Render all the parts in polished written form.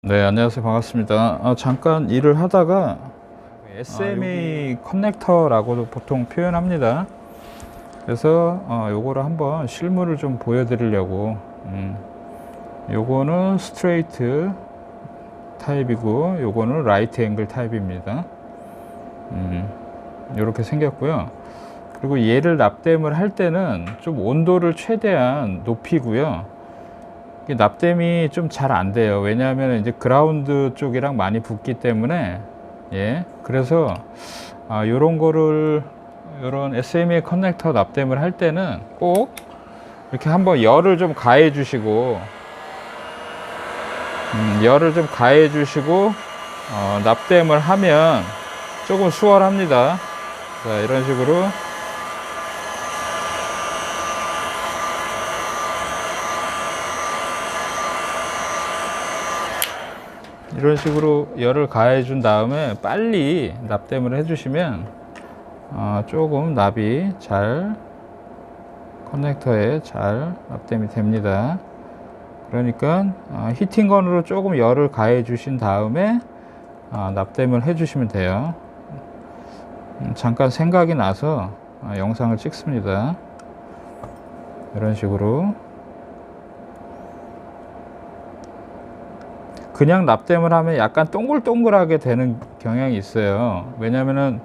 네, 안녕하세요. 반갑습니다. 잠깐 일을 하다가 SMA 커넥터라고도 보통 표현합니다. 그래서 요거를 한번 실물을 좀 보여드리려고 요거는 스트레이트 타입이고 요거는 라이트 앵글 타입입니다. 요렇게 생겼고요. 그리고 얘를 납땜을 할 때는 좀 온도를 최대한 높이고요. 납땜이 좀 잘 안 돼요. 왜냐하면 이제 그라운드 쪽이랑 많이 붙기 때문에, 그래서 요런 거를, 요런 SMA 커넥터 납땜을 할 때는 꼭 이렇게 한번 열을 좀 가해 주시고 납땜을 하면 조금 수월합니다. 자, 이런 식으로 열을 가해 준 다음에 빨리 납땜을 해 주시면 조금 납이 잘 커넥터에 잘 납땜이 됩니다. 그러니까 히팅건으로 조금 열을 가해 주신 다음에 납땜을 해 주시면 돼요. 잠깐 생각이 나서 영상을 찍습니다. 이런 식으로 그냥 납땜을 하면 약간 동글동글하게 되는 경향이 있어요. 왜냐면은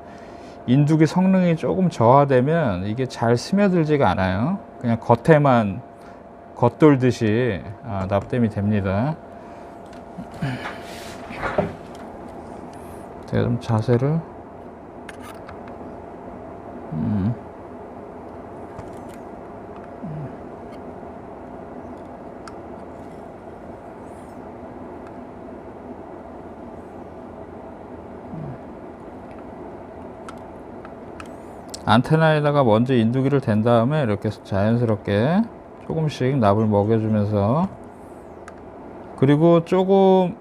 인두기 성능이 조금 저하되면 이게 잘 스며들지가 않아요. 그냥 겉에만 겉돌듯이 납땜이 됩니다. 제가 좀 자세를 안테나에다가 먼저 인두기를 댄 다음에 이렇게 자연스럽게 조금씩 납을 먹여주면서, 그리고 조금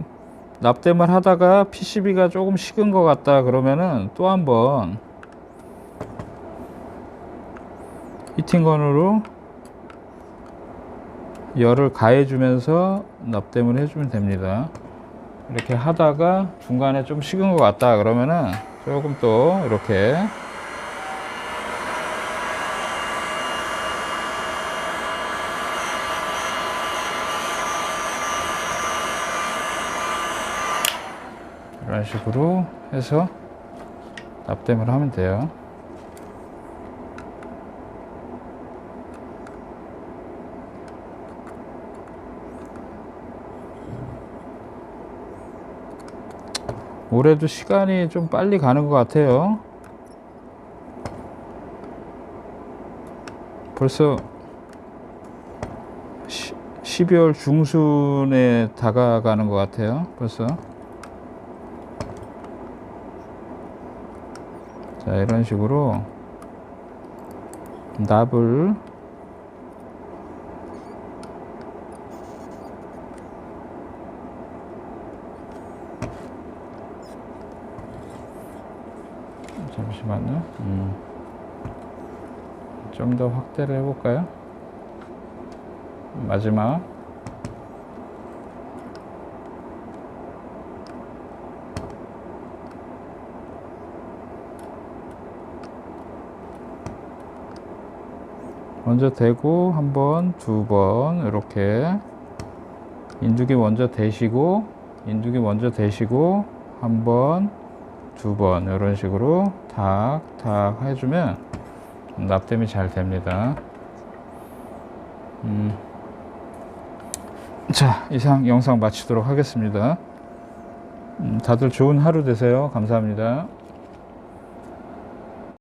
납땜을 하다가 PCB가 조금 식은 것 같다 그러면은 또 한번 히팅건으로 열을 가해주면서 납땜을 해주면 됩니다. 이렇게 하다가 중간에 좀 식은 것 같다 그러면은 조금 또 이렇게 이런 식으로 해서 납땜을 하면 돼요. 올해도 시간이 좀 빨리 가는 것 같아요. 벌써 12월 중순에 다가가는 것 같아요. 벌써. 자, 이런 식으로 납을 잠시만요. 좀 더 확대를 해볼까요? 마지막 먼저 대고 한 번, 두 번 이렇게 인두기 먼저 대시고 한 번, 두 번 이런 식으로 탁탁 해주면 납땜이 잘 됩니다. 자, 이상 영상 마치도록 하겠습니다. 다들 좋은 하루 되세요. 감사합니다.